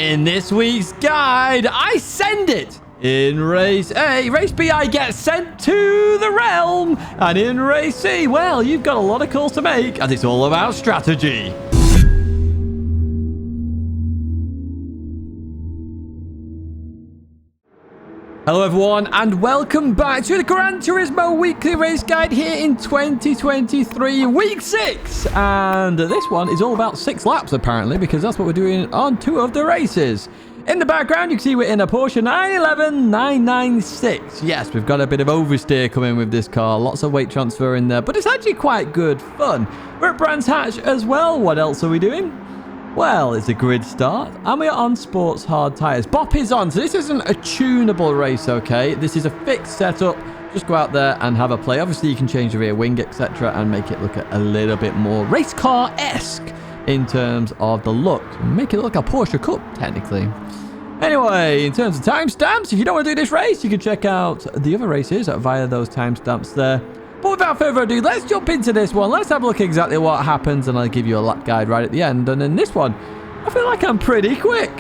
In this week's guide, I send it. In Race A, Race B, I get sent to the realm. And in Race C, well, you've got a lot of calls to make, as it's all about strategy. Hello everyone, and welcome back to the Gran Turismo weekly race guide here in 2023, week 6. And this one is all about 6 laps apparently, because that's what we're doing on 2 of the races. In the background, you can see we're in a Porsche 911 996. Yes, we've got a bit of oversteer coming with this car. Lots of weight transfer in there, but it's actually quite good fun. We're at Brands Hatch as well. What else are we doing? Well, it's a grid start, and we're on sports hard tyres. Bop is on, so this isn't a tunable race, okay? This is a fixed setup. Just go out there and have a play. Obviously, you can change the rear wing, etc., and make it look a little bit more race car-esque in terms of the look. Make it look like a Porsche Cup, technically. Anyway, in terms of timestamps, if you don't want to do this race, you can check out the other races via those timestamps there. But without further ado, let's jump into this one. Let's have a look at exactly what happens, and I'll give you a lap guide right at the end. And in this one, I feel like I'm pretty quick.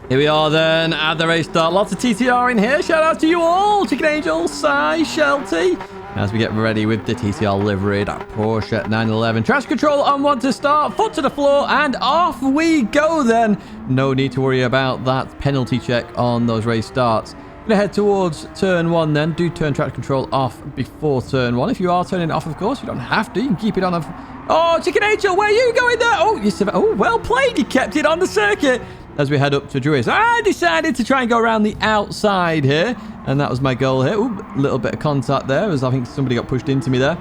Here we are then at the race start. Lots of TTR in here. Shout out to you all. Chicken Angel, Sai, Shelty. As we get ready with the TTR liveried Porsche 911. Traction control on 1 to start. Foot to the floor, and off we go then. No need to worry about that penalty check on those race starts. Gonna head towards turn 1 then. Do turn traction control off before turn 1. If you are turning it off, of course, you don't have to. You can keep it on. Oh, Chicken Angel, where are you going there? Oh, well played. You kept it on the circuit. As we head up to Druids, I decided to try and go around the outside here, and that was my goal here. Ooh, a little bit of contact there, as I think somebody got pushed into me there.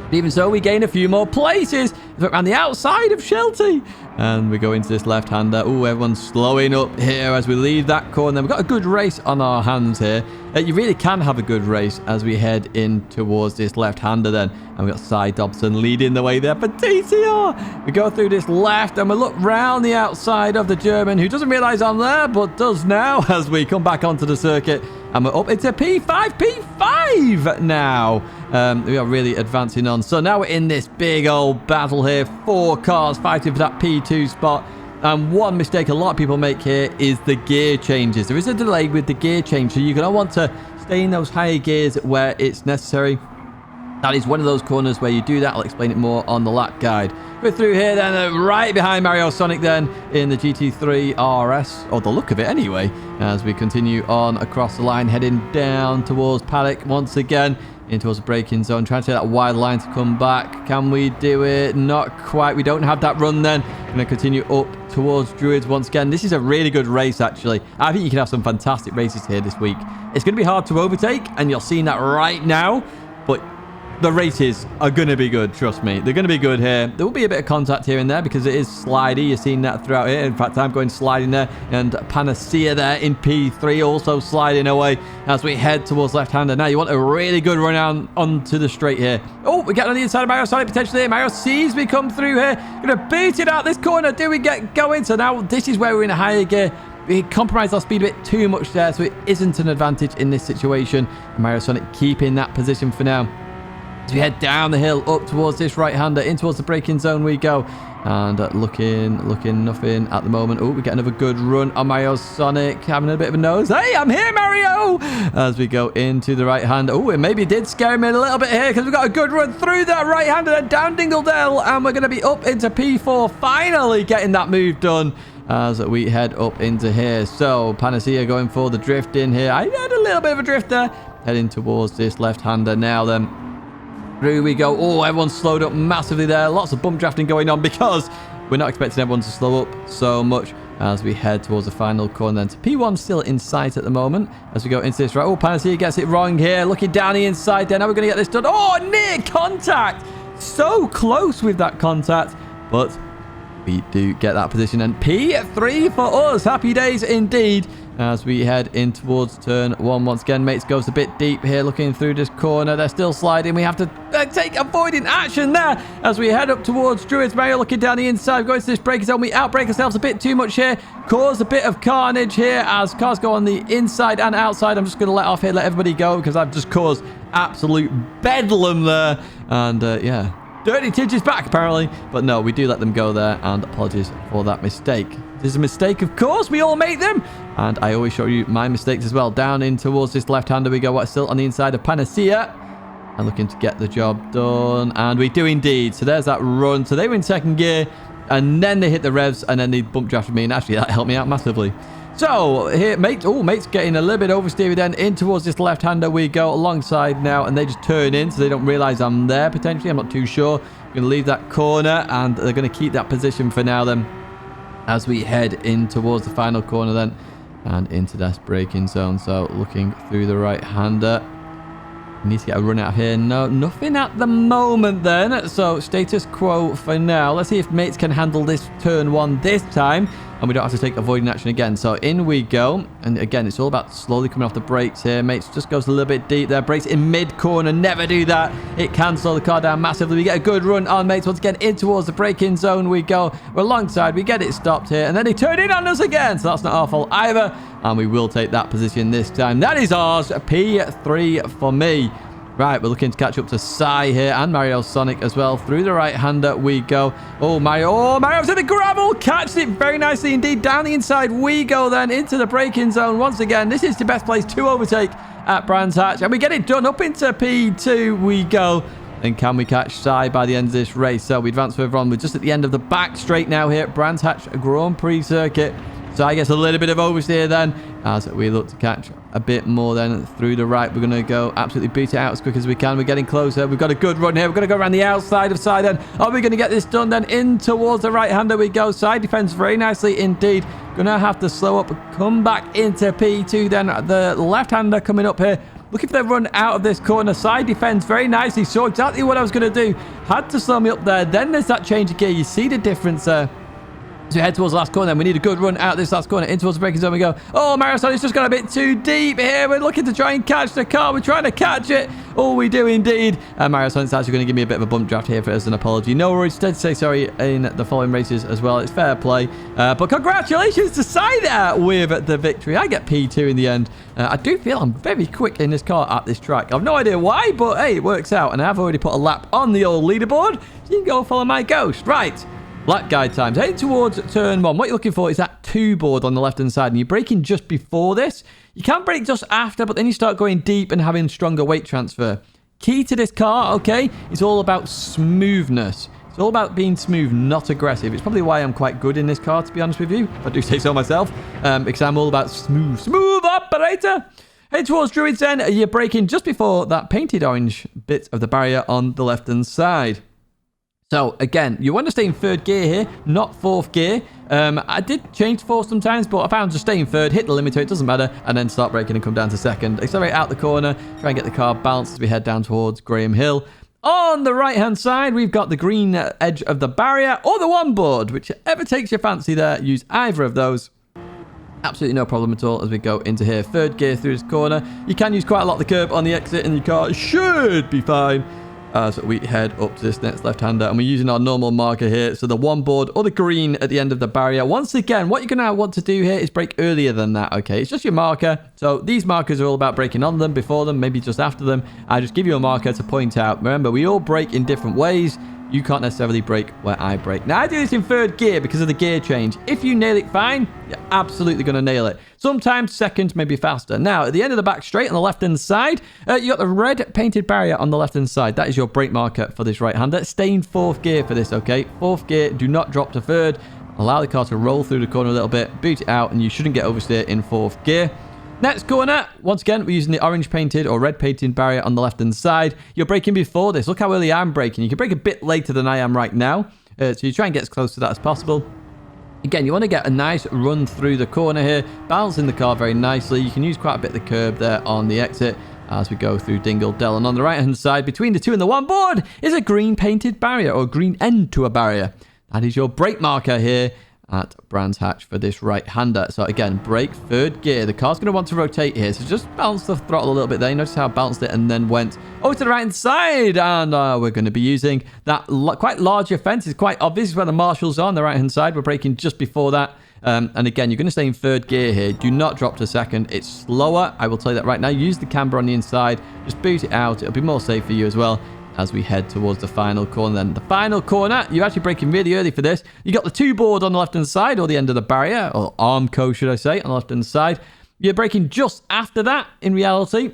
But even so, we gain a few more places. Around the outside of Shelty. And we go into this left-hander. Oh, everyone's slowing up here as we leave that corner. We've got a good race on our hands here. You really can have a good race as we head in towards this left-hander then. And we've got Cy Dobson leading the way there for TTR. We go through this left and we look round the outside of the German, who doesn't realise I'm there, but does now as we come back onto the circuit. And we're up into P5 now. We are really advancing on. So now we're in this big old battle here. 4 cars fighting for that P2 spot. And one mistake a lot of people make here is the gear changes. There is a delay with the gear change, so you're going to want to stay in those higher gears where it's necessary. That is one of those corners where you do that. I'll explain it more on the lap guide. We're through here then, right behind Mario Sonic then in the GT3 RS, or the look of it anyway, as we continue on across the line, heading down towards Paddock once again, in towards the braking zone, trying to take that wide line to come back. Can we do it? Not quite. We don't have that run then. Going to continue up towards Druids once again. This is a really good race, actually. I think you can have some fantastic races here this week. It's going to be hard to overtake, and you're seeing that right now, but the races are going to be good, trust me. They're going to be good here. There will be a bit of contact here and there because it is slidey. You're seeing that throughout here. In fact, I'm going sliding there. And Panacea there in P3 also sliding away as we head towards left-hander. Now, you want a really good run down onto the straight here. Oh, we get on the inside of Mario Sonic potentially here. Mario sees me come through here. Going to beat it out this corner. Do we get going? So now this is where we're in a higher gear. We compromised our speed a bit too much there, so it isn't an advantage in this situation. And Mario Sonic keeping that position for now. As we head down the hill up towards this right-hander, in towards the braking zone we go. And looking, nothing at the moment. Oh, we get another good run on Mario Sonic, having a bit of a nose. Hey, I'm here, Mario! As we go into the right-hander. Oh, it maybe did scare me a little bit here because we've got a good run through that right-hander and down Dingledale. And we're going to be up into P4, finally getting that move done as we head up into here. So, Panacea going for the drift in here. I had a little bit of a drift there. Heading towards this left-hander now then. Through we go. Oh, everyone's slowed up massively there. Lots of bump drafting going on because we're not expecting everyone to slow up so much as we head towards the final corner. Then P1 still in sight at the moment as we go into this right. Oh, Panacea gets it wrong here. Looking down the inside there. Now we're going to get this done. Oh, near contact. So close with that contact. But we do get that position. And P3 for us. Happy days indeed. As we head in towards turn 1 once again. Mates goes a bit deep here, looking through this corner. They're still sliding. We have to take avoiding action there as we head up towards Druids. Mario looking down the inside, going to this braking zone. We outbrake ourselves a bit too much here, cause a bit of carnage here as cars go on the inside and outside. I'm just going to let off here, let everybody go because I've just caused absolute bedlam there. And yeah, Dirty Tidge is back apparently, but no, we do let them go there, and apologies for that mistake. This is a mistake, of course. We all make them. And I always show you my mistakes as well. Down in towards this left-hander we go. What's still on the inside of Panacea. And looking to get the job done. And we do indeed. So there's that run. So they were in second gear. And then they hit the revs. And then they bump drafted me. And actually, that helped me out massively. So here, mate. Oh, mate's getting a little bit oversteered then. In towards this left-hander we go alongside now. And they just turn in. So they don't realize I'm there potentially. I'm not too sure. I'm going to leave that corner. And they're going to keep that position for now then. As we head in towards the final corner then. And into this braking zone. So looking through the right-hander. Need to get a run out of here. No, nothing at the moment then. So status quo for now. Let's see if mates can handle this turn one this time. And we don't have to take avoiding action again. So in we go. And again, it's all about slowly coming off the brakes here. Mates just goes a little bit deep there. Brakes in mid-corner. Never do that. It can slow the car down massively. We get a good run on mates. Once again, in towards the braking zone we go. We're alongside. We get it stopped here. And then they turn in on us again. So that's not our fault either. And we will take that position this time. That is ours. P3 for me. Right, we're looking to catch up to Sai here and Mario Sonic as well. Through the right-hander we go. Oh, Mario. Oh, Mario's in the gravel. Catches it very nicely indeed. Down the inside we go then into the braking zone once again. This is the best place to overtake at Brands Hatch. And we get it done. Up into P2 we go. And can we catch Sai by the end of this race? So we advance further on. We're just at the end of the back straight now here at Brands Hatch Grand Prix circuit. So I guess a little bit of oversteer then as we look to catch a bit more then through the right. We're going to go absolutely beat it out as quick as we can. We're getting closer. We've got a good run here. We're going to go around the outside of Sai then. Are we going to get this done then? In towards the right-hander we go. Side defends very nicely indeed. Going to have to slow up. Come back into P2 then. The left-hander coming up here. Looking for the run out of this corner. Side defends very nicely. Saw exactly what I was going to do. Had to slow me up there. Then there's that change of gear. You see the difference there. So we head towards the last corner then. We need a good run out of this last corner. In towards the braking zone we go. Oh, Mario Sonic's just gone a bit too deep here. We're looking to try and catch the car. We're trying to catch it. Oh, we do indeed. Mario Sonic's actually going to give me a bit of a bump draft here as an apology. No worries. Instead, say sorry in the following races as well. It's fair play. But congratulations to Sai there with the victory. I get P2 in the end. I do feel I'm very quick in this car at this track. I've no idea why, but hey, it works out. And I've already put a lap on the old leaderboard. So you can go follow my ghost. Right. Lap guide times. Heading towards turn one. What you're looking for is that 2 board on the left-hand side. And you're braking just before this. You can brake just after, but then you start going deep and having stronger weight transfer. Key to this car, okay, is all about smoothness. It's all about being smooth, not aggressive. It's probably why I'm quite good in this car, to be honest with you. If I do say so myself. Because I'm all about smooth. Smooth operator! Head towards Druids then. You're braking just before that painted orange bit of the barrier on the left-hand side. So, again, you want to stay in 3rd gear here, not 4th gear. I did change 4th sometimes, but I found just stay in 3rd, hit the limiter, it doesn't matter, and then start braking and come down to 2nd. Accelerate out the corner, try and get the car balanced as we head down towards Graham Hill. On the right-hand side, we've got the green edge of the barrier, or the 1 board, whichever takes your fancy there. Use either of those. Absolutely no problem at all as we go into here. 3rd gear through this corner. You can use quite a lot of the curb on the exit, and your car should be fine. As we head up to this next left-hander, and we're using our normal marker here. So the 1 board or the green at the end of the barrier. Once again, what you're going to want to do here is brake earlier than that, okay? It's just your marker. So these markers are all about braking on them, before them, maybe just after them. I just give you a marker to point out. Remember, we all brake in different ways. You can't necessarily brake where I brake. Now, I do this in 3rd gear because of the gear change. If you nail it fine, you're absolutely going to nail it. Sometimes 2nd, maybe faster. Now, at the end of the back straight on the left-hand side, you got the red painted barrier on the left-hand side. That is your brake marker for this right-hander. Stay in 4th gear for this, okay? 4th gear, do not drop to 3rd. Allow the car to roll through the corner a little bit, boot it out, and you shouldn't get oversteer in 4th gear. Next corner, once again, we're using the orange painted or red painted barrier on the left-hand side. You're braking before this. Look how early I'm braking. You can brake a bit later than I am right now. So you try and get as close to that as possible. Again, you want to get a nice run through the corner here, balancing the car very nicely. You can use quite a bit of the curb there on the exit as we go through Dingle Dell. And on the right-hand side, between the 2 and the 1 board, is a green painted barrier or green end to a barrier. That is your brake marker here at Brands Hatch for this right-hander. So again, brake 3rd gear. The car's going to want to rotate here, so just balance the throttle a little bit there. You notice how I balanced it and then went over to the right-hand side, and we're going to be using that quite larger fence. It's quite obvious. This is where the marshals are on the right-hand side. We're braking just before that. And again, you're going to stay in 3rd gear here. Do not drop to 2nd. It's slower. I will tell you that right now. Use the camber on the inside. Just boot it out. It'll be more safe for you as well. as we head towards the final corner. Then the final corner, you're actually braking really early for this. You got the 2 board on the left-hand side, or the end of the barrier, or Armco, should I say, on the left-hand side. You're braking just after that, in reality.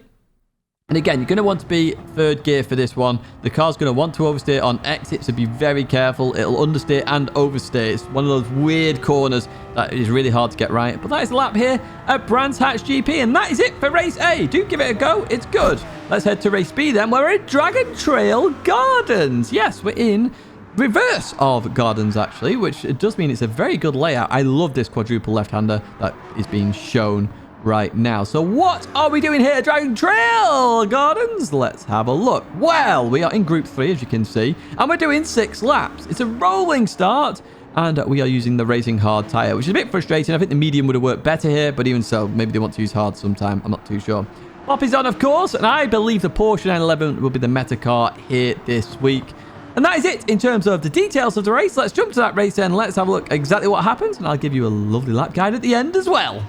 And again, you're going to want to be 3rd gear for this one. The car's going to want to oversteer on exit, so be very careful. It'll understeer and oversteer. It's one of those weird corners that is really hard to get right. But that is the lap here at Brands Hatch GP, and that is it for race A. Do give it a go. It's good. Let's head to race B then. We're in Dragontrail Gardens. Yes, we're in reverse of Gardens, actually, which it does mean it's a very good layout. I love this quadruple left-hander that is being shown right now. So what are we doing here, Dragontrail Gardens? Let's have a look. Well, we are in Group 3, as you can see, and we're doing 6 laps. It's a rolling start, and we are using the Racing Hard tyre, which is a bit frustrating. I think the medium would have worked better here, but even so, maybe they want to use hard sometime. I'm not too sure. Pop is on, of course, and I believe the Porsche 911 will be the meta car here this week. And that is it in terms of the details of the race. Let's jump to that race then. Let's have a look exactly what happens, and I'll give you a lovely lap guide at the end as well.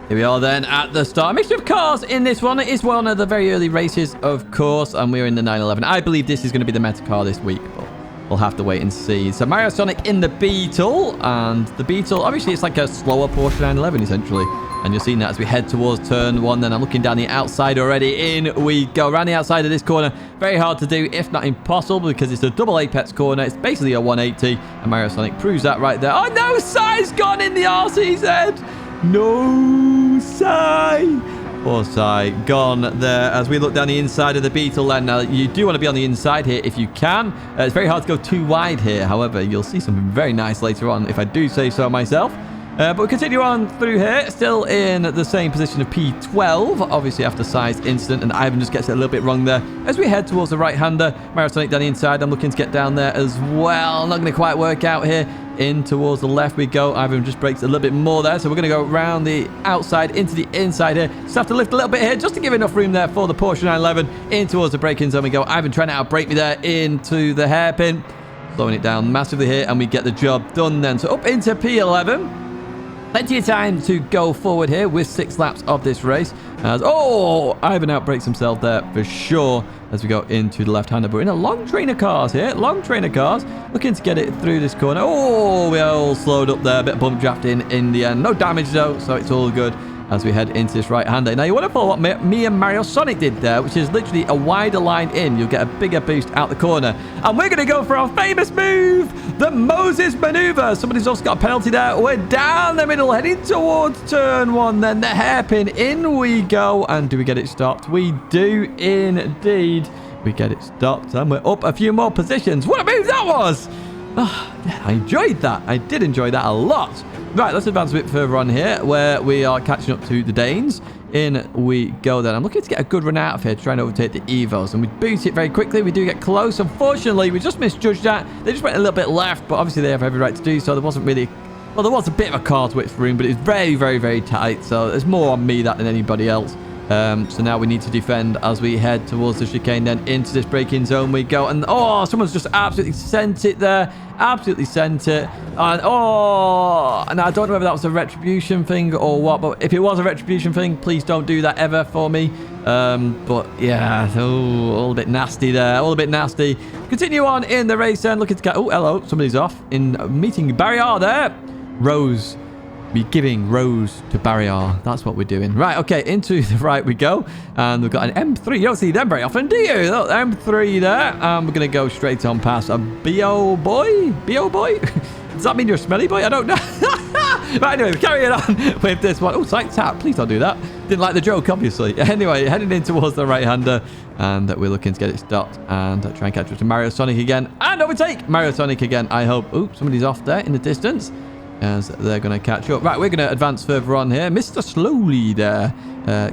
Here we are then at the start. A mixture of cars in this one. It is one of the very early races, of course, and we're in the 911. I believe this is going to be the meta car this week, but we'll have to wait and see. So Mario Sonic in the Beetle, and the Beetle, obviously it's like a slower Porsche 911 essentially. And you're seeing that as we head towards turn 1. Then I'm looking down the outside already. In we go. Around the outside of this corner. Very hard to do, if not impossible, because it's a double apex corner. It's basically a 180. And Mario Sonic proves that right there. Oh, no! Si's gone in the RCZ! No! Si! Poor Si. Gone there as we look down the inside of the Beetle. And now you do want to be on the inside here if you can. It's very hard to go too wide here. However, you'll see something very nice later on, if I do say so myself. But we continue on through here, still in the same position of P12, obviously after Si's incident, and Ivan just gets it a little bit wrong there. As we head towards the right-hander, Mario Sonic down the inside, I'm looking to get down there as well. Not going to quite work out here. In towards the left we go. Ivan just brakes a little bit more there, so we're going to go around the outside into the inside here. Just have to lift a little bit here just to give enough room there for the Porsche 911. In towards the braking zone we go. Ivan trying to outbrake me there into the hairpin. Slowing it down massively here, and we get the job done then. So up into P11. Plenty of time to go forward here with 6 laps of this race. As Ivan outbrakes himself there for sure as we go into the left-hander. But we're in a long train of cars here. Long train of cars. Looking to get it through this corner. Oh, we all slowed up there. A bit of bump drafting in the end. No damage though, so it's all good as we head into this right-hander. Now, you want to follow what me and Mario Sonic did there, which is literally a wider line in. You'll get a bigger boost out the corner. And we're going to go for our famous move, the Moses maneuver. Somebody's also got a penalty there. We're down the middle, heading towards turn 1. Then the hairpin, in we go. And do we get it stopped? We do indeed. We get it stopped, and we're up a few more positions. What a move that was! Oh, yeah, I enjoyed that. I did enjoy that a lot. Right, let's advance a bit further on here, where we are catching up to the Danes. In we go then. I'm looking to get a good run out of here, trying to overtake the Evos. And we boost it very quickly. We do get close. Unfortunately, we just misjudged that. They just went a little bit left, but obviously they have every right to do so. There wasn't really... Well, there was a bit of a car's width room, but it's very, very, very tight. So there's more on me that than anybody else. So now we need to defend as we head towards the chicane. Then into this braking zone we go. And someone's just absolutely sent it there. Absolutely sent it. And and I don't know whether that was a retribution thing or what, but if it was a retribution thing, please don't do that ever for me. But yeah, a little bit nasty there. A little bit nasty. Continue on in the race then. Looking to get... Oh, hello. Somebody's off in meeting Barrier there. Rose. Be giving Rose to Barrier. That's what we're doing. Right, okay, into the right we go. And we've got an M3. You don't see them very often, do you? Look, M3 there. And we're going to go straight on past a B.O. boy. B.O. boy? Does that mean you're a smelly boy? I don't know. Right, anyway, carrying on with this one. Oh, sight tap. Please don't do that. Didn't like the joke, obviously. Anyway, heading in towards the right-hander. And we're looking to get it stopped. And try and catch up to Mario Sonic again. And overtake Mario Sonic again, I hope. Oh, somebody's off there in the distance. As they're going to catch up. Right, we're going to advance further on here. Mr. Slowly there.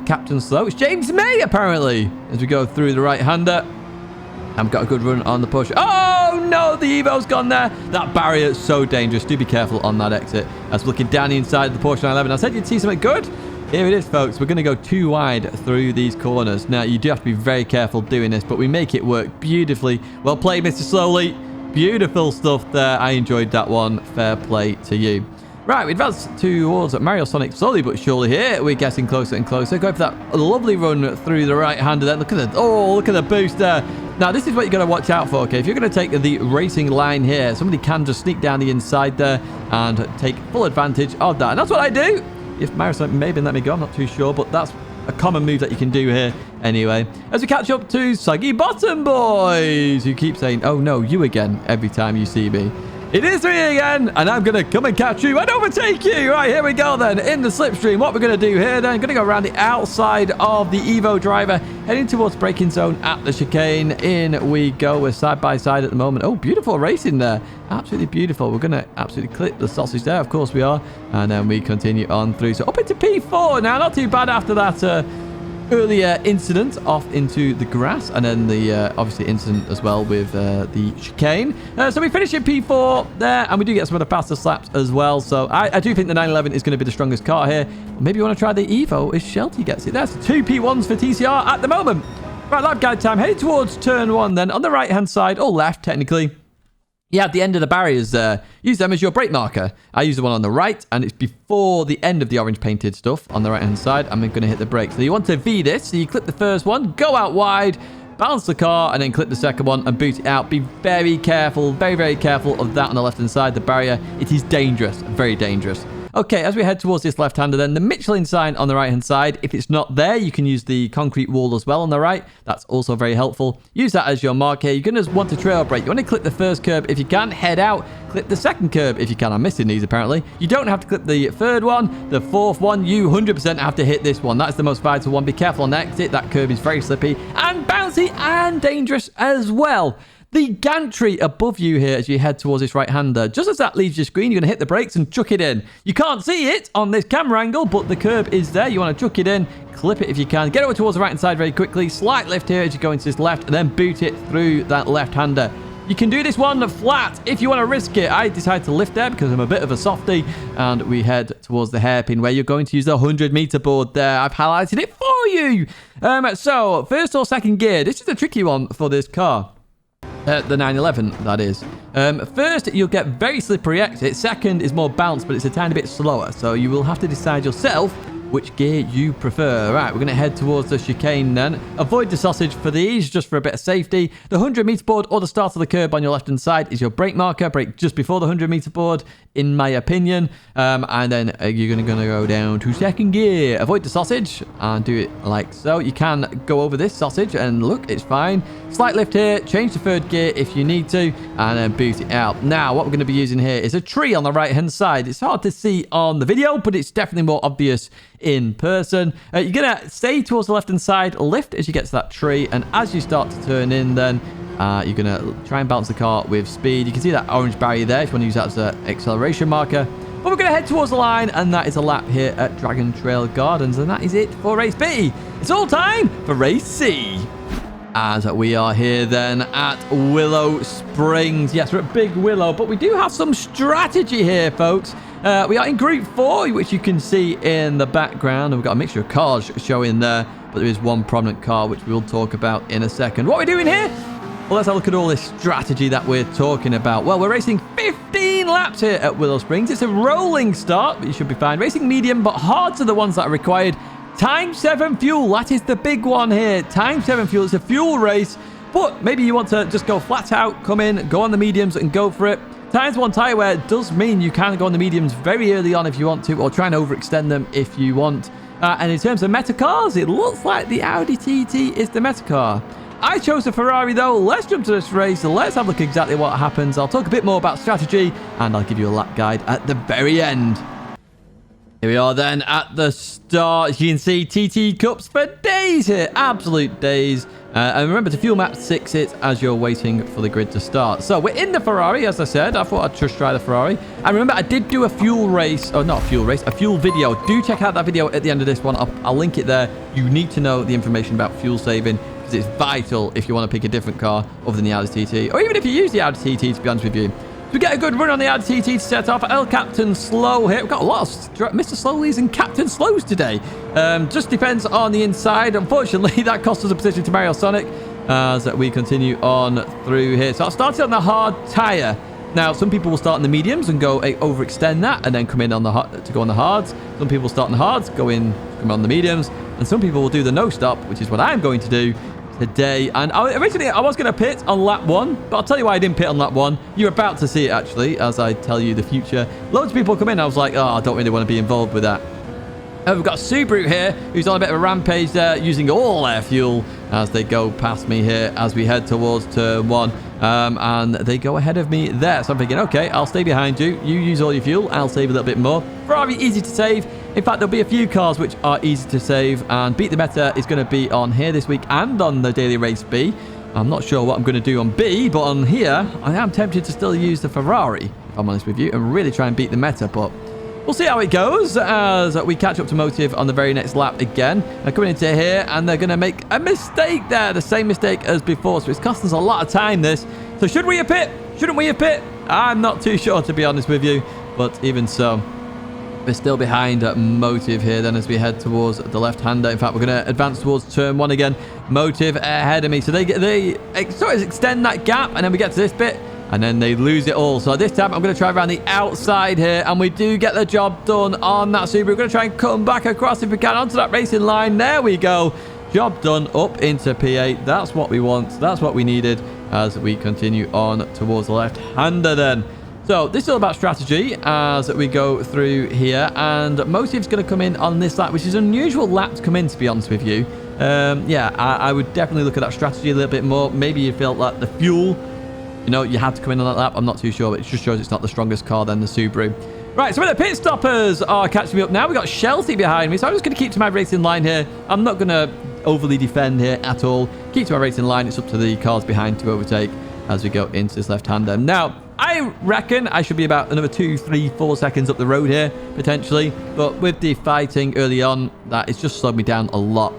Captain Slow. It's James May, apparently. As we go through the right-hander. I've got a good run on the push. Oh, no, the Evo's gone there. That barrier is so dangerous. Do be careful on that exit. As we're looking down the inside of the Porsche 911. I said you'd see something good. Here it is, folks. We're going to go too wide through these corners. Now, you do have to be very careful doing this, but we make it work beautifully. Well played, Mr. Slowly. Beautiful stuff there. I enjoyed that one. Fair play to you. Right, we advance towards Mario Sonic slowly but surely here. We're getting closer and closer. Go for that lovely run through the right-hander there. Look at the boost there. Now, this is what you're going to watch out for, okay? If you're going to take the racing line here, somebody can just sneak down the inside there and take full advantage of that. And that's what I do. If Mario Sonic maybe let me go, I'm not too sure, but that's a common move that you can do here anyway. As we catch up to Soggy Bottom Boys, who keep saying, oh no, you again, every time you see me. It is me again, and I'm going to come and catch you and overtake you. Right, here we go then, in the slipstream. What we're going to do here then, going to go around the outside of the Evo driver, heading towards braking zone at the chicane. In we go. We're side by side at the moment. Oh, beautiful racing there. Absolutely beautiful. We're going to absolutely clip the sausage there. Of course we are. And then we continue on through. So up into P4 now. Not too bad after that earlier incident off into the grass, and then the obviously incident as well with the chicane. So we finish in P4 there, and we do get some of the faster slaps as well. So I do think the 911 is going to be the strongest car here. Maybe you want to try the Evo if Shelty gets it. That's 2 P1s for TCR at the moment. Right, lap guide time. Heading towards turn 1 then, on the right hand side, or left technically. Yeah, at the end of the barriers there, use them as your brake marker. I use the one on the right, and it's before the end of the orange painted stuff on the right hand side. I'm going to hit the brakes. So you want to V this, so you clip the first one, go out wide, balance the car, and then clip the second one and boot it out. Be very careful, very, very careful of that on the left hand side, the barrier. It is dangerous, very dangerous. Okay, as we head towards this left-hander then, the Michelin sign on the right-hand side. If it's not there, you can use the concrete wall as well on the right. That's also very helpful. Use that as your mark here. You're going to want to trail brake. You want to clip the first curb if you can. Head out. Clip the second curb if you can. I'm missing these apparently. You don't have to clip the third one. The fourth one, you 100% have to hit this one. That's the most vital one. Be careful on the exit. That curb is very slippy and bouncy and dangerous as well. The gantry above you here as you head towards this right-hander. Just as that leaves your screen, you're going to hit the brakes and chuck it in. You can't see it on this camera angle, but the curb is there. You want to chuck it in, clip it if you can. Get over towards the right-hand side very quickly. Slight lift here as you go into this left, and then boot it through that left-hander. You can do this one flat if you want to risk it. I decided to lift there because I'm a bit of a softie, and we head towards the hairpin where you're going to use the 100-meter board there. I've highlighted it for you. So, first or second gear. This is a tricky one for this car. The 911, that is. First, you'll get very slippery exit. Second is more bounce, but it's a tiny bit slower. So you will have to decide yourself which gear you prefer. Right, we're going to head towards the chicane then. Avoid the sausage for these, just for a bit of safety. The 100-meter board or the start of the curb on your left-hand side is your brake marker. Brake just before the 100-meter board, in my opinion. And then you're going to go down to second gear. Avoid the sausage and do it like so. You can go over this sausage and look, it's fine. Slight lift here. Change to third gear if you need to, and then boot it out. Now, what we're going to be using here is a tree on the right-hand side. It's hard to see on the video, but it's definitely more obvious in person. You're going to stay towards the left-hand side, lift as you get to that tree, and as you start to turn in then, you're going to try and balance the car with speed. You can see that orange barrier there if you want to use that as an acceleration marker. But we're going to head towards the line, and that is a lap here at Dragontrail Gardens, and that is it for race B. It's all time for race C. As we are here then at Willow Springs. Yes, we're at Big Willow, but we do have some strategy here, folks. We are in Group 4, which you can see in the background. And we've got a mixture of cars showing there, but there is one prominent car, which we'll talk about in a second. What are we doing here? Well, let's have a look at all this strategy that we're talking about. Well, we're racing 15 laps here at Willow Springs. It's a rolling start, but you should be fine. Racing medium, but hards are the ones that are required. Times 7 fuel, that is the big one here. Times 7 fuel, it's a fuel race, but maybe you want to just go flat out, come in, go on the mediums and go for it. Times 1 tyre wear does mean you can go on the mediums very early on if you want to, or try and overextend them if you want. And in terms of meta cars, it looks like the Audi TT is the meta car. I chose the Ferrari though. Let's jump to this race. Let's have a look at exactly what happens. I'll talk a bit more about strategy, and I'll give you a lap guide at the very end. Here we are then at the start. You can see TT Cups for days here. Absolute days. And remember to fuel map 6 it as you're waiting for the grid to start. So we're in the Ferrari, as I said. I thought I'd just try the Ferrari. And remember, I did do a fuel race. Oh, not a fuel race. A fuel video. Do check out that video at the end of this one. I'll link it there. You need to know the information about fuel saving, because it's vital if you want to pick a different car other than the Audi TT. Or even if you use the Audi TT, to be honest with you. We get a good run on the Audi TT to set off. El Captain Slow here. We've got a lot of Mr. Slowies and Captain Slows today. Just depends on the inside. Unfortunately, that cost us a position to Mario Sonic as we continue on through here. So I started on the hard tyre. Now, some people will start in the mediums and go overextend that and then come in on the to go on the hards. Some people start in the hards, come on the mediums, and some people will do the no stop, which is what I'm going to do today. And originally I was going to pit on lap 1, but I'll tell you why I didn't pit on lap 1. You're about to see it actually as I tell you the future. Loads of people come in. I was like, oh, I don't really want to be involved with that. We've got Subaru here, who's on a bit of a rampage there, using all their fuel as they go past me here as we head towards turn 1. And they go ahead of me there. So I'm thinking, okay, I'll stay behind you. You use all your fuel. I'll save a little bit more. Ferrari, easy to save. In fact, there'll be a few cars which are easy to save. And Beat the Meta is going to be on here this week and on the Daily Race B. I'm not sure what I'm going to do on B, but on here, I am tempted to still use the Ferrari, if I'm honest with you, and really try and beat the meta, but we'll see how it goes as we catch up to Motive on the very next lap again. They're coming into here and they're going to make a mistake there. The same mistake as before. So it's costing us a lot of time, this. So should we have pit? Shouldn't we have pit? I'm not too sure, to be honest with you. But even so, we're still behind Motive here then as we head towards the left-hander. In fact, we're going to advance towards turn 1 again. Motive ahead of me. So they sort of extend that gap and then we get to this bit. And then they lose it all. So this time, I'm going to try around the outside here. And we do get the job done on that Subaru. We're going to try and come back across if we can onto that racing line. There we go. Job done up into P8. That's what we want. That's what we needed as we continue on towards the left-hander then. So this is all about strategy as we go through here. And Motive's going to come in on this lap, which is an unusual lap to come in, to be honest with you. Yeah, I would definitely look at that strategy a little bit more. Maybe you felt like the fuel, you know, you had to come in on that lap. I'm not too sure, but it just shows it's not the strongest car than the Subaru. Right, so the pit stoppers are catching me up now. We've got Shelty behind me, so I'm just going to keep to my racing line here. I'm not going to overly defend here at all. Keep to my racing line. It's up to the cars behind to overtake as we go into this left-hander. Now, I reckon I should be about another 2, 3, 4 seconds up the road here, potentially. But with the fighting early on, that it's just slowed me down a lot.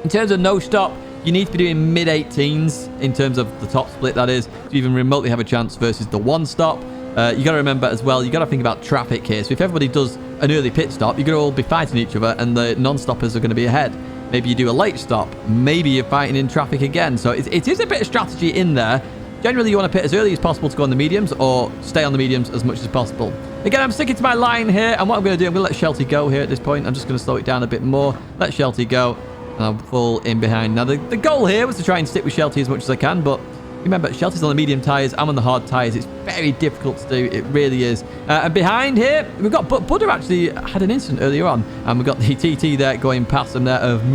In terms of no stop, you need to be doing mid-18s in terms of the top split, that is, to even remotely have a chance versus the one stop. You got to remember as well, you got to think about traffic here. So if everybody does an early pit stop, you're going to all be fighting each other and the non-stoppers are going to be ahead. Maybe you do a late stop. Maybe you're fighting in traffic again. So it is a bit of strategy in there. Generally, you want to pit as early as possible to go on the mediums or stay on the mediums as much as possible. Again, I'm sticking to my line here. And what I'm going to do, I'm going to let Shelty go here at this point. I'm just going to slow it down a bit more. Let Shelty go. And I'll fall in behind. Now, the goal here was to try and stick with Shelty as much as I can. But remember, Shelty's on the medium tyres. I'm on the hard tyres. It's very difficult to do. It really is. And behind here, we've got Buddha actually had an incident earlier on. And we've got the TT there going past them there of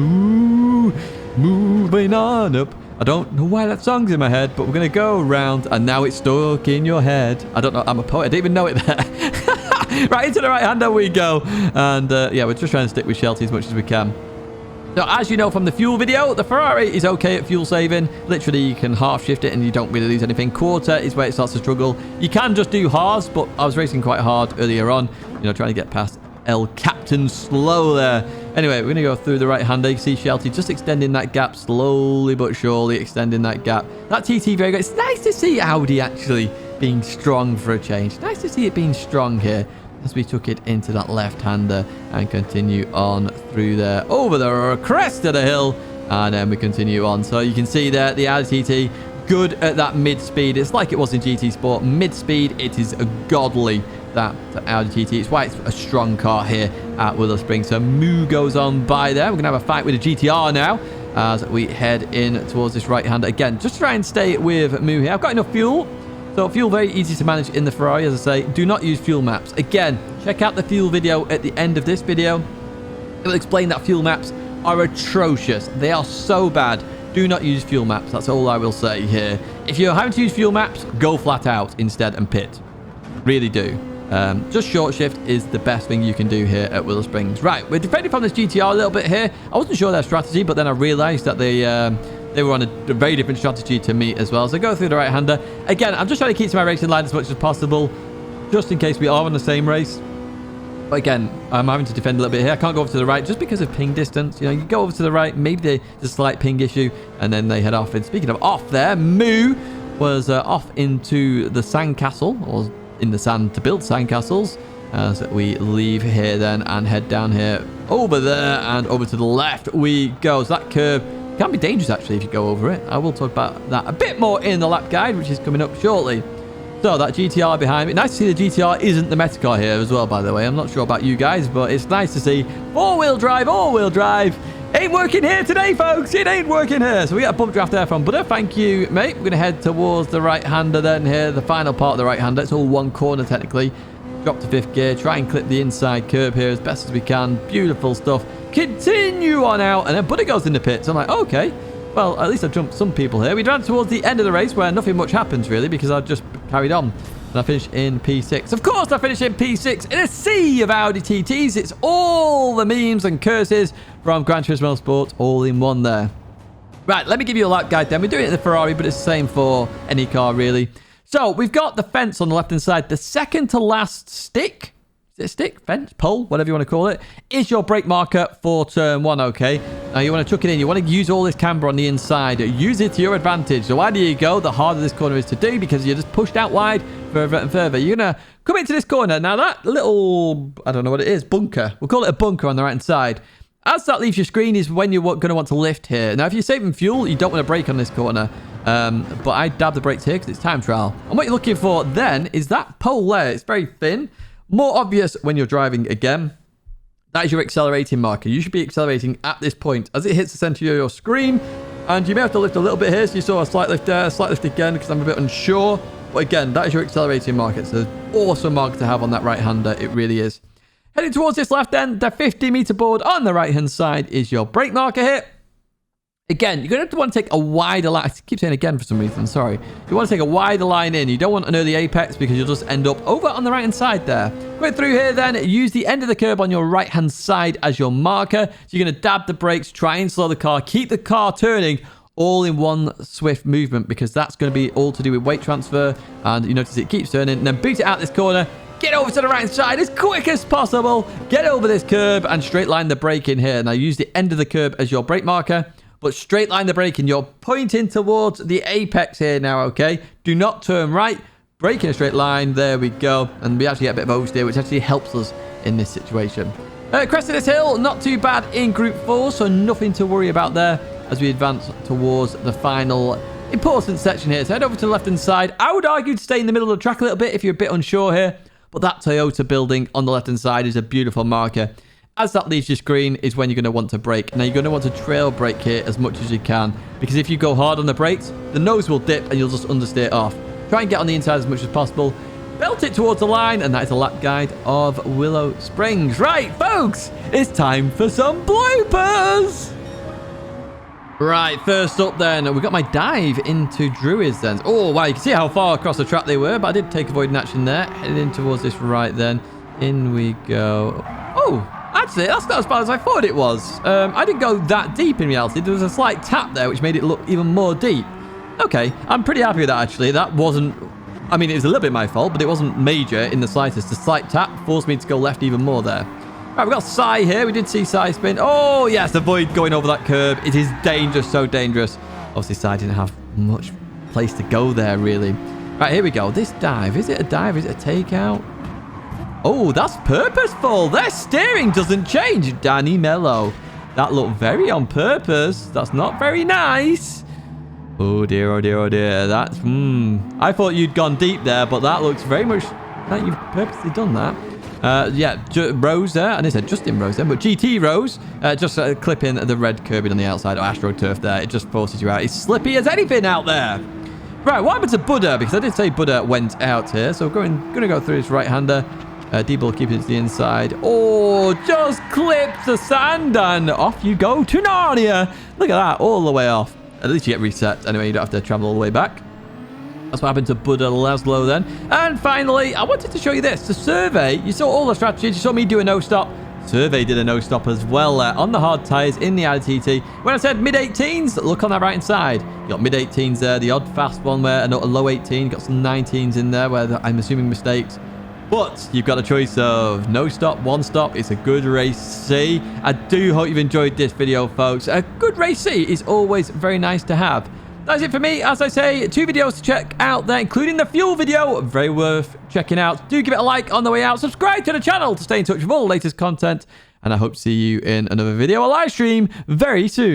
moving on up. I don't know why that song's in my head, but we're going to go around. And now it's stuck in your head. I don't know. I'm a poet. I didn't even know it there. Right into the right-hander we go. And yeah, we're just trying to stick with Shelty as much as we can. So as you know from the fuel video, the Ferrari is okay at fuel saving. Literally, you can half shift it and you don't really lose anything. Quarter is where it starts to struggle. You can just do halves, but I was racing quite hard earlier on, you know, trying to get past El Captain slow there. Anyway, we're going to go through the right-hander. You see Shelty just extending that gap slowly but surely, extending that gap. That TT very good. It's nice to see Audi actually being strong for a change. Nice to see it being strong here as we took it into that left-hander and continue on through there over the crest of the hill, and then we continue on. So you can see there the Audi TT good at that mid-speed. It's like it was in GT Sport. Mid-speed, it is godly, that Audi TT. It's why it's a strong car here at Willow Springs. So Moo goes on by there. We're gonna have a fight with a GTR now as we head in towards this right-hander again. Just try and stay with Moo here. I've got enough fuel. So fuel very easy to manage in the Ferrari, as I say. Do not use fuel maps. Again, check out the fuel video at the end of this video. It will explain that fuel maps are atrocious. They are so bad. Do not use fuel maps. That's all I will say here. If you're having to use fuel maps, go flat out instead and pit. Really do. Just short shift is the best thing you can do here at Willow Springs. Right, we're defending from this GTR a little bit here. I wasn't sure their strategy, but then I realized that they were on a very different strategy to me as well. So go through the right-hander. Again, I'm just trying to keep to my racing line as much as possible, just in case we are on the same race. But again, I'm having to defend a little bit here. I can't go over to the right just because of ping distance. You know, you go over to the right, maybe there's a slight ping issue, and then they head off. And speaking of off there, Moo was off into the sandcastle, or in the sand to build sandcastles, as we leave here then and head down here, over there, and over to the left we go. So that curve can be dangerous actually if you go over it. I will talk about that a bit more in the lap guide, which is coming up shortly. So that GTR behind me. Nice to see the GTR isn't the meta car here as well, by the way. I'm not sure about you guys, but it's nice to see four-wheel drive, all-wheel drive. Ain't working here today, folks. It ain't working here. So we got a bump draft there from Buddha. Thank you, mate. We're going to head towards the right-hander then here. The final part of the right-hander. It's all one corner, technically. Drop to 5th gear. Try and clip the inside curb here as best as we can. Beautiful stuff. Continue on out. And then Buddha goes in the pits. I'm like, okay. Well, at least I've jumped some people here. We ran towards the end of the race where nothing much happens, really, because I've just carried on. And I finished in P6. Of course, I finished in P6 in a sea of Audi TTs. It's all the memes and curses from Gran Turismo Sport all in one there. Right, let me give you a lap guide then. We're doing it in the Ferrari, but it's the same for any car, really. So, we've got the fence on the left-hand side. The second to last stick, is it a stick, fence, pole, whatever you want to call it, is your brake marker for turn 1, okay? Now, you want to chuck it in. You want to use all this camber on the inside. Use it to your advantage. The wider you go, the harder this corner is to do because you're just pushed out wide further and further. You're going to come into this corner. Now, that little, I don't know what it is, bunker. We'll call it a bunker on the right-hand side. As that leaves your screen is when you're going to want to lift here. Now, if you're saving fuel, you don't want to brake on this corner. But I dab the brakes here because it's time trial. And what you're looking for then is that pole there. It's very thin. More obvious when you're driving again. That is your accelerating marker. You should be accelerating at this point as it hits the center of your screen. And you may have to lift a little bit here. So you saw a slight lift there, slight lift again because I'm a bit unsure. But again, that is your accelerating marker. It's an awesome marker to have on that right-hander. It really is. Heading towards this left end, the 50-meter board on the right-hand side is your brake marker here. Again, you're going to want to take a wider line. I keep saying again for some reason, sorry. You want to take a wider line in. You don't want an early apex because you'll just end up over on the right-hand side there. Going through here then, use the end of the curb on your right-hand side as your marker. So you're going to dab the brakes, try and slow the car, keep the car turning all in one swift movement because that's going to be all to do with weight transfer. And you notice it keeps turning. And then boot it out this corner. Get over to the right side as quick as possible. Get over this curb and straight line the brake in here. Now use the end of the curb as your brake marker. But straight line the brake and you're pointing towards the apex here now, okay? Do not turn right. Brake in a straight line. There we go. And we actually get a bit of oversteer, which actually helps us in this situation. Crest of this hill, not too bad in Group 4, so nothing to worry about there as we advance towards the final important section here. So head over to the left-hand side. I would argue to stay in the middle of the track a little bit if you're a bit unsure here. But that Toyota building on the left-hand side is a beautiful marker. As that leaves your screen is when you're going to want to brake. Now, you're going to want to trail brake here as much as you can. Because if you go hard on the brakes, the nose will dip and you'll just understeer off. Try and get on the inside as much as possible. Belt it towards the line. And that is a lap guide of Willow Springs. Right, folks. It's time for some bloopers. Right, first up then, we got my dive into Druids then. Oh, wow, you can see how far across the track they were. But I did take avoiding action there. Heading in towards this right then. In we go. Oh. Actually, that's not as bad as I thought it was. I didn't go that deep in reality. There was a slight tap there, which made it look even more deep. Okay, I'm pretty happy with that, actually. That wasn't... I mean, it was a little bit my fault, but it wasn't major in the slightest. The slight tap forced me to go left even more there. Right, we've got Sai here. We did see Sai spin. Oh, yes, avoid going over that curb. It is dangerous, so dangerous. Obviously, Sai didn't have much place to go there, really. Right, here we go. This dive. Is it a dive? Is it a takeout? Oh, that's purposeful. Their steering doesn't change. Danny Mello. That looked very on purpose. That's not very nice. Oh, dear, oh, dear, oh, dear. That's, I thought you'd gone deep there, but that looks very much like you've purposely done that. Yeah, Rose there. And I said Justin Rose then, but GT Rose. Just clipping the red curbing on the outside. Or AstroTurf there. It just forces you out. It's slippy as anything out there. Right, what happened to Buddha? Because I did say Buddha went out here. So going to go through his right-hander. D-ball keeping it to the inside. Oh, just clips the sand and off you go to Narnia. Look at that, all the way off. At least you get reset. Anyway, you don't have to travel all the way back. That's what happened to Buddha Laszlo then. And finally, I wanted to show you this. The survey, you saw all the strategies. You saw me do a no-stop. Survey did a no-stop as well on the hard tyres in the ITT. When I said mid-18s, look on that right-hand side. You got mid-18s there, the odd fast one where a low 18. Got some 19s in there where I'm assuming mistakes. But you've got a choice of no stop, one stop. It's a good race C. I do hope you've enjoyed this video, folks. A good race C is always very nice to have. That's it for me. As I say, 2 videos to check out there, including the fuel video. Very worth checking out. Do give it a like on the way out. Subscribe to the channel to stay in touch with all the latest content. And I hope to see you in another video or live stream very soon.